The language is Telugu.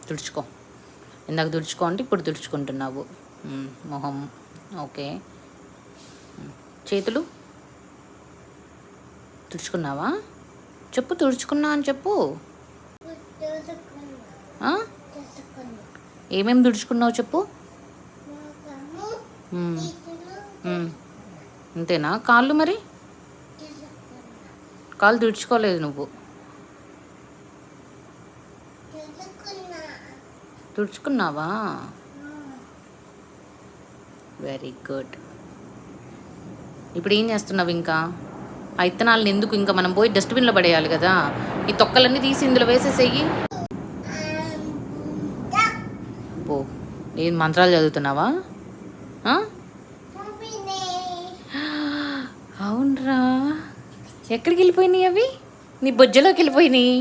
తుడుచుకో. ఇందాక తుడుచుకో అంటే ఇప్పుడు తుడుచుకుంటున్నావు. మొహం ఓకే. చేతులు తుడుచుకున్నావా? చెప్పు, తుడుచుకున్నా అని చెప్పు. ఏమేమి తుడుచుకున్నావు చెప్పు. అంతేనా? కాళ్ళు మరి? కాళ్ళు తుడుచుకోలేదు నువ్వు. తుడుచుకున్నావా? Very good. ఇప్పుడు ఏం చేస్తున్నావు ఇంకా? ఆ ఇత్తనాలను ఎందుకు ఇంకా మనం పోయి డస్ట్బిన్లో పడేయాలి కదా. ఈ తొక్కలన్నీ తీసి ఇందులో వేసేసేయి. పో. ఏం మంత్రాలు చదువుతున్నావా? అవునరా, ఎక్కడికి వెళ్ళిపోయినాయి అవి? నీ బొజ్జలోకి వెళ్ళిపోయినాయి.